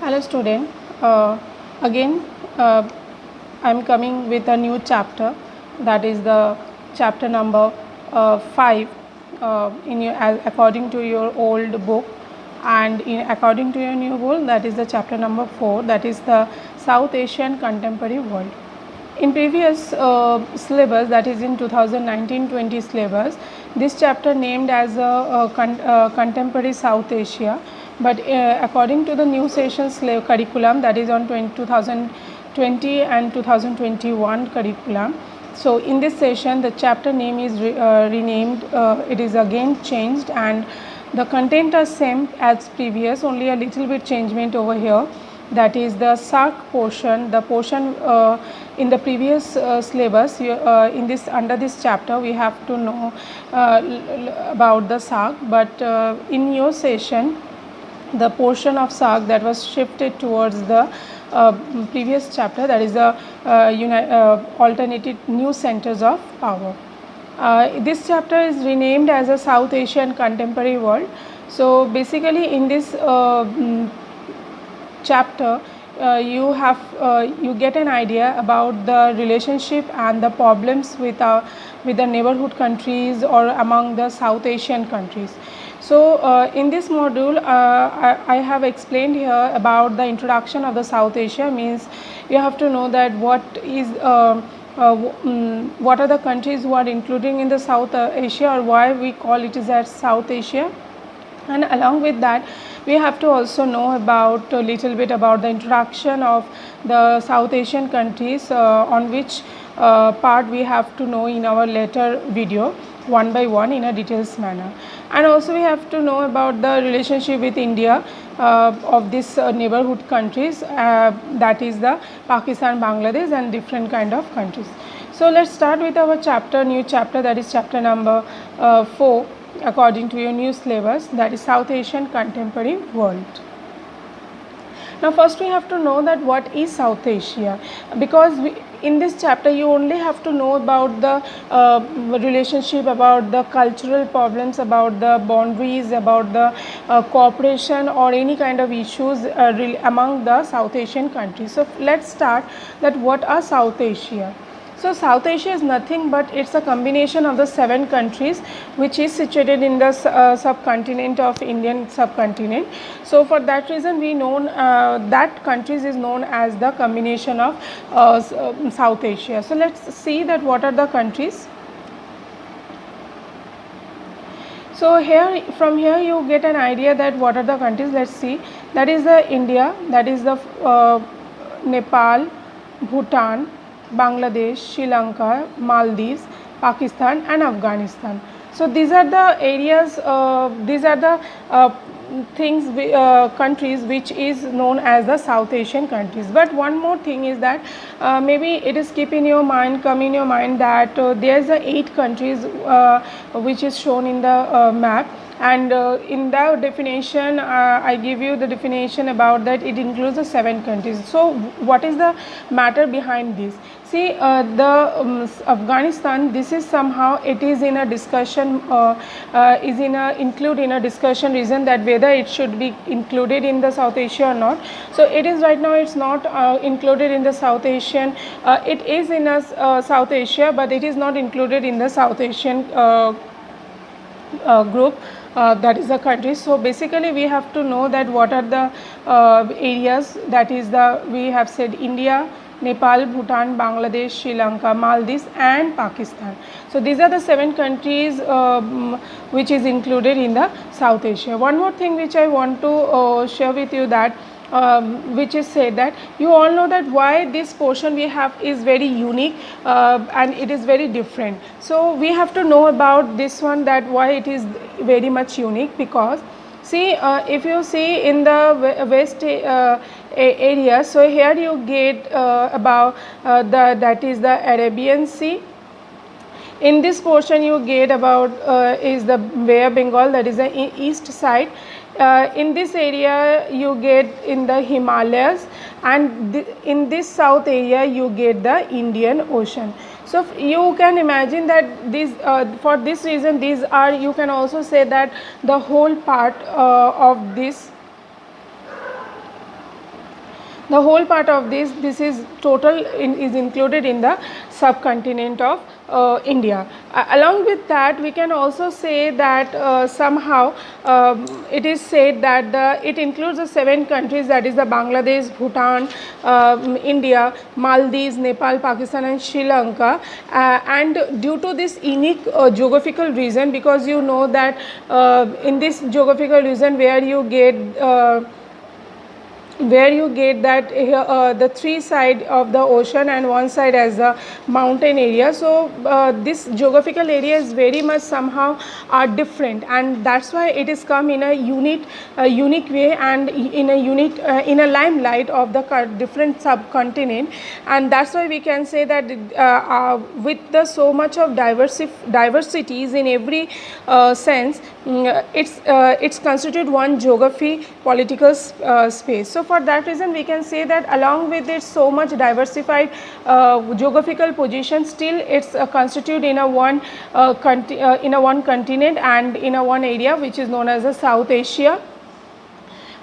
Hello student, again I am coming with a new chapter, that is the chapter number 5 according to your old book, and according to your new book, that is the chapter number 4, that is the South Asian Contemporary World. In previous syllabus, that is in 2019-20 syllabus, this chapter named as Contemporary South Asia, but according to the new session curriculum, that is on 2020 and 2021 curriculum. So in this session the chapter name is renamed, it is again changed, and the content are same as previous, only a little bit changement over here. That is the SARC portion, the portion in the previous syllabus. In this, under this chapter we have to know about the SARC, but in your session the portion of SARC that was shifted towards the previous chapter, that is the alternative new centers of power. This chapter is renamed as a South Asian Contemporary World. So basically in this chapter you get an idea about the relationship and the problems with the neighborhood countries or among the South Asian countries. So in this module I have explained here about the introduction of the South Asia. Means you have to know that what are the countries who are included in the South Asia, or why we call it as South Asia. And along with that we have to also know about a little bit about the introduction of the South Asian countries, on which part we have to know in our later video one by one in a details manner. And also we have to know about the relationship with India of this neighborhood countries, that is the Pakistan, Bangladesh and different kind of countries. So let's start with our chapter, new chapter, that is chapter number 4 according to your new syllabus, that is South Asian Contemporary World. Now first we have to know that what is South Asia, because in this chapter you only have to know about the relationship, about the cultural problems, about the boundaries, about the cooperation or any kind of issues among the South Asian countries. So let's start that what are South Asia. So South Asia is nothing but it's a combination of the 7 countries which is situated in the subcontinent of Indian subcontinent. So for that reason we know that countries is known as the combination of South Asia. So let's see that what are the countries. So here, from here you get an idea that what are the countries. Let's see, that is the India, that is the Nepal, Bhutan, Bangladesh, Sri Lanka, Maldives, Pakistan and Afghanistan. So these are the areas, these are the countries which is known as the South Asian countries. But one more thing is that maybe it is come in your mind that there is 8 countries which is shown in the map. And in the definition I give you the definition about that it includes the 7 countries. So what is the matter behind this? See, the Afghanistan, this is somehow it is in a discussion, include in a discussion reason that whether it should be included in the South Asia or not. So it is right now it's not included in the South Asian, it is in a South Asia, but it is not included in the South Asian group, that is the country. So basically we have to know that what are the areas, that is the, we have said India, Nepal, Bhutan, Bangladesh, Sri Lanka, Maldives and Pakistan. So these are the 7 countries which is included in the South Asia. One more thing which I want to share with you, that which is said that you all know that why this portion we have is very unique and it is very different. So we have to know about this one, that why it is very much unique. Because see, if you see in the west area, so here you get about that is the Arabian Sea. In this portion you get about is the Bay of Bengal, that is the east side. In this area you get in the Himalayas, and in this south area you get the Indian Ocean. So you can imagine that these for this reason these are, you can also say that the whole part of this the whole part of this is total is included in the subcontinent of India. Along with that, we can also say that somehow it is said that it includes the 7 countries, that is the Bangladesh, Bhutan, India, Maldives, Nepal, Pakistan and Sri Lanka, and due to this unique geographical region, because you know that in this geographical region where you get that the 3 side of the ocean and 1 side as a mountain area. So this geographical area is very much somehow are different, and that's why it is come in a unique way and in a unique in a limelight of the different subcontinent. And that's why we can say that with the so much of diversities in every sense, it's constitute one geography political space. So for that reason, we can say that along with its so much diversified geographical position, still it's constitute in a one continent and in a one area which is known as the South Asia.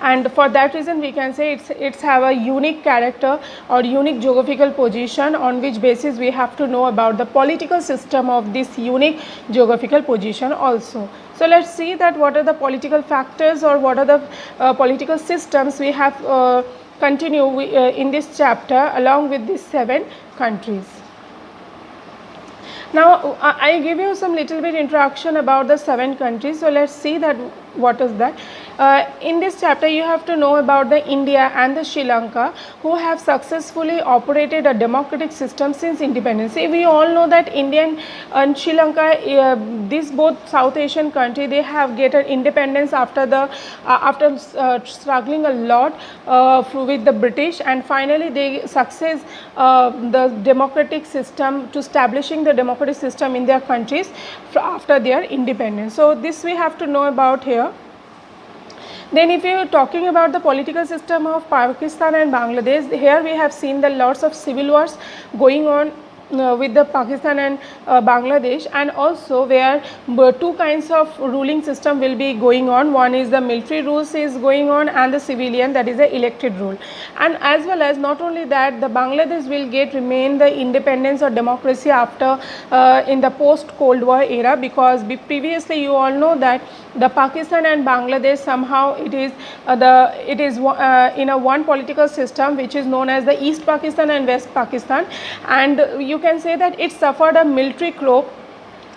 And for that reason, we can say it's have a unique character or unique geographical position, on which basis we have to know about the political system of this unique geographical position also. So let's see that what are the political factors or what are the political systems we have continue in this chapter along with these 7 countries. Now I give you some little bit introduction about the 7 countries. So let's see that what is that. In this chapter, you have to know about the India and the Sri Lanka, who have successfully operated a democratic system since independence. See, we all know that India and Sri Lanka, these both South Asian country, they have gained independence after the struggling a lot with the British, and finally they success the democratic system to establishing the democratic system in their countries after their independence. So this we have to know about here. Then if you are talking about the political system of Pakistan and Bangladesh, here we have seen the lots of civil wars going on with the Pakistan and Bangladesh, and also where 2 kinds of ruling system will be going on. One is the military rules is going on, and the civilian, that is the elected rule. And as well as not only that, the Bangladesh will remain the independence or democracy after in the post Cold War era, because previously you all know that the Pakistan and Bangladesh somehow it is in a one political system which is known as the East Pakistan and West Pakistan, and you can say that it suffered a military coup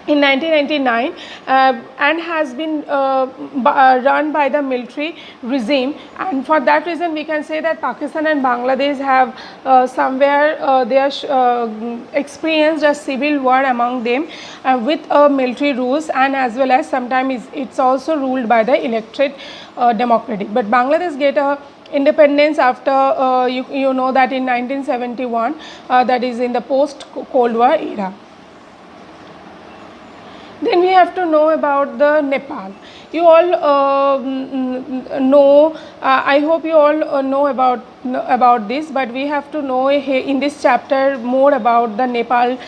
in 1999 and has been run by the military regime, and for that reason we can say that Pakistan and Bangladesh have somewhere they are experienced a civil war among them with military rules, and as well as sometimes it's also ruled by the elected democratic. But Bangladesh get a independence after you know that in 1971, that is in the post Cold War era. Then we have to know about the Nepal. You all know, I hope you all know about this, but we have to know in this chapter more about the Nepal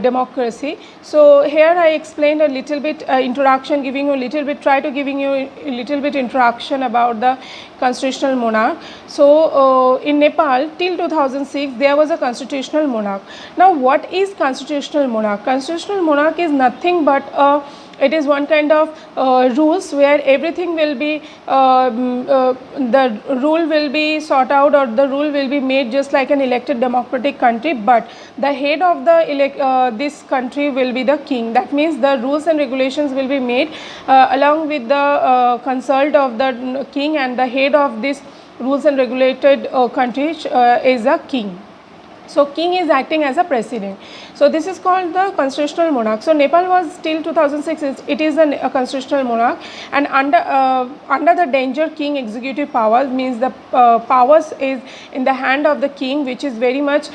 democracy. So here I explained a little bit introduction, giving you a little bit, try to giving you a little bit introduction about the constitutional monarch. So in Nepal till 2006 there was a constitutional monarch. Now what is constitutional monarch? Constitutional monarch is nothing but it is one kind of rules where everything will be the rule will be sought out, or the rule will be made just like an elected democratic country, but the head of the this country will be the king. That means the rules and regulations will be made along with the consult of the king, and the head of this rules and regulated country is a king. So king is acting as a president. So this is called the constitutional monarch. So Nepal was till 2006 it is a constitutional monarch, and under the danger king executive powers, means the powers is in the hand of the king, which is very much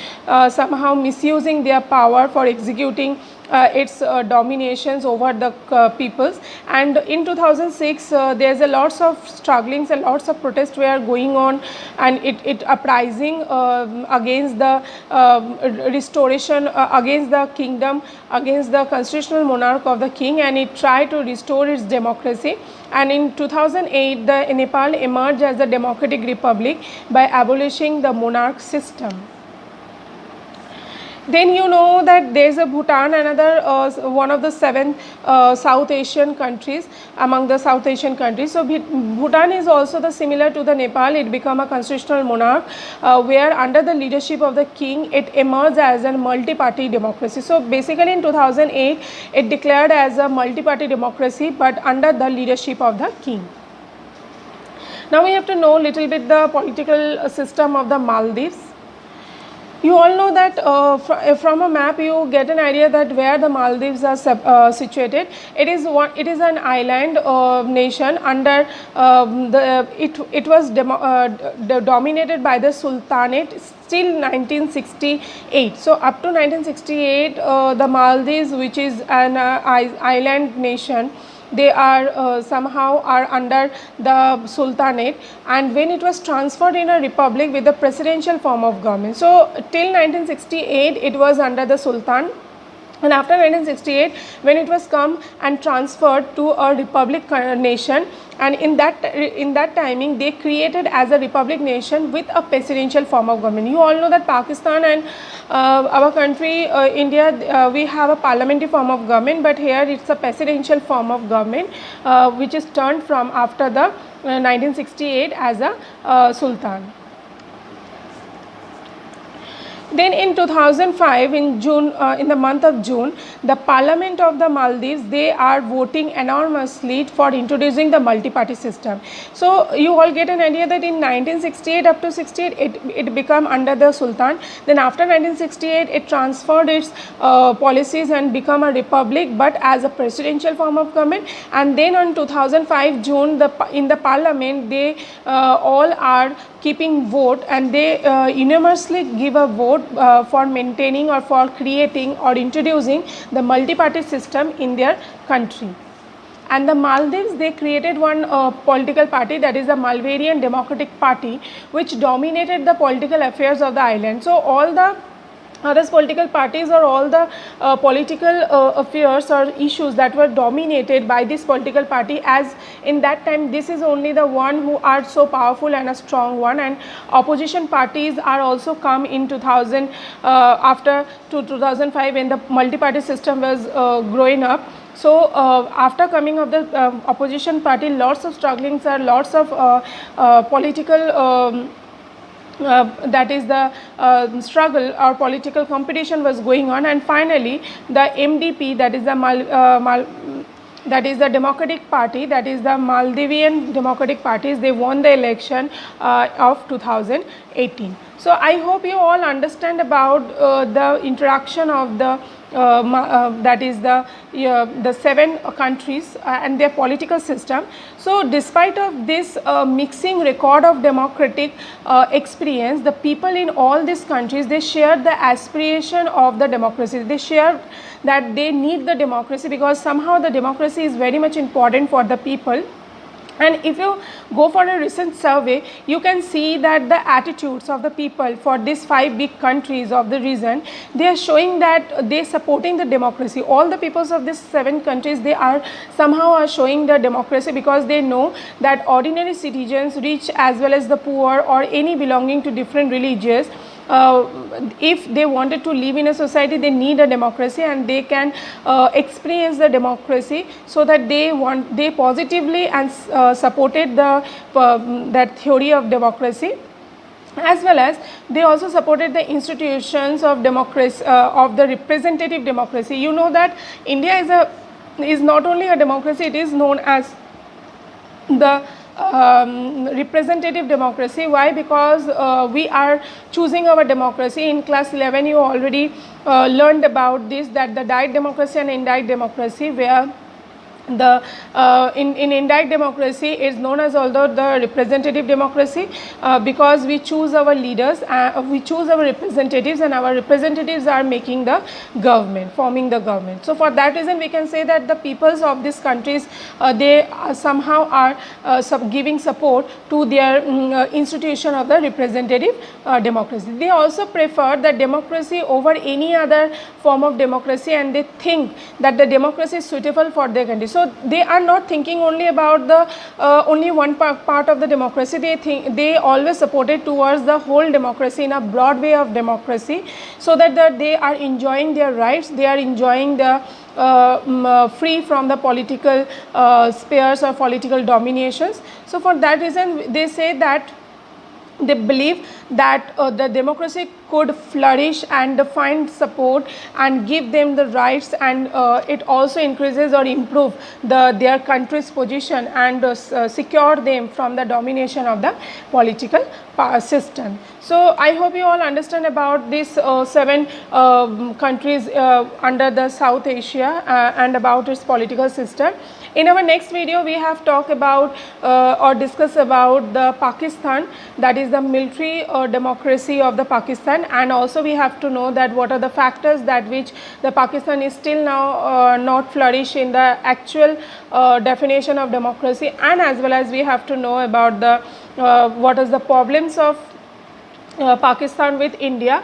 somehow misusing their power for executing its dominations over the peoples. And in 2006 there's a lots of strugglings and lots of protests were going on, and it uprising against the restoration, against the kingdom, against the constitutional monarch of the king, and it tried to restore its democracy. And in 2008 the Nepal emerged as a democratic republic by abolishing the monarch system. Then you know that there is a Bhutan, another one of the 7 South Asian countries, among the South Asian countries. So Bhutan is also the similar to the Nepal. It became a constitutional monarch where under the leadership of the king it emerged as a multi-party democracy. So basically in 2008 it declared as a multi-party democracy, but under the leadership of the king. Now we have to know little bit the political system of the Maldives. You all know that from a map you get an idea that where the Maldives are situated. It is an island nation under it was dominated by the Sultanate till 1968. So up to 1968 the Maldives, which is an island nation, they are somehow are under the Sultanate, and when it was transferred in a republic with the presidential form of government. So till 1968 it was under the Sultan, and after 1968 when it was come and transferred to a republic nation, and in that timing they created as a republic nation with a presidential form of government. You all know that Pakistan and our country India, we have a parliamentary form of government, but here it's a presidential form of government which is turned from after the 1968 as a Sultan. Then in 2005 in June, in the month of June, the Parliament of the Maldives, they are voting enormously for introducing the multi-party system. So you all get an idea that in 1968 up to 68 it became under the Sultan. Then after 1968 it transferred its policies and become a republic, but as a presidential form of government. And then on 2005 June, in the Parliament they all are keeping vote, and they unanimously give a vote for maintaining or for creating or introducing the multi-party system in their country. And the Maldives, they created one political party, that is the Maldivian Democratic Party, which dominated the political affairs of the island. So all the other political parties or all the political affairs or issues that were dominated by this political party, as in that time this is only the one who are so powerful and a strong one, and opposition parties are also come in 2000 after 2005 when the multi-party system was growing up. So after coming of the opposition party, lots of strugglings are, lots of political that is the struggle or political competition was going on, and finally the MDP, that is the Democratic Party, that is the Maldivian Democratic Parties, they won the election of 2018. So I hope you all understand about the interaction of the that is the 7 countries and their political system. So despite of this mixing record of democratic experience, the people in all these countries, they share the aspiration of the democracy. They share that they need the democracy because somehow the democracy is very much important for the people. And if you go for a recent survey, you can see that the attitudes of the people for these 5 big countries of the region, they are showing that they are supporting the democracy. All the peoples of these 7 countries, they are somehow are showing the democracy because they know that ordinary citizens, rich as well as the poor or any belonging to different religions, if they wanted to live in a society, they need a democracy, and they can experience the democracy, so that they positively and supported that theory of democracy, as well as they also supported the institutions of democracy, of the representative democracy. You know that India is not only a democracy, it is known as the representative democracy. Why? Because we are choosing our democracy. In class 11 you already learned about this, that the direct democracy and indirect democracy, where the in indirect democracy is known as although the representative democracy, because we choose our leaders, we choose our representatives, and our representatives are making the government, forming the government. So for that reason we can say that the peoples of these countries, they somehow are giving support to their institution of the representative democracy. They also prefer the democracy over any other form of democracy, and they think that the democracy is suitable for their country. So they are not thinking only about the only one part of the democracy. They always supported towards the whole democracy in a broad way of democracy, so that they are enjoying their rights, they are enjoying the free from the political spheres or political dominations. So for that reason they say that they believe that the democracy could flourish and find support and give them the rights, and it also increases or improve their country's position and secure them from the domination of the political system. So I hope you all understand about these 7 countries under the South Asia and about its political system. In our next video we have talked about or discuss about the Pakistan, that is the military democracy of the Pakistan, and also we have to know that what are the factors that which the Pakistan is still now not flourish in the actual definition of democracy, and as well as we have to know about the what is the problems of Pakistan with India.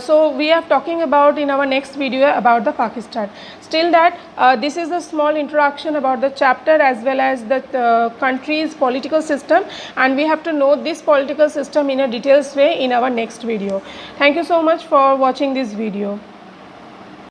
So we are talking about in our next video about the Pakistan. Still that this is a small introduction about the chapter as well as the country's political system, and we have to know this political system in a detailed way in our next video. Thank you so much for watching this video.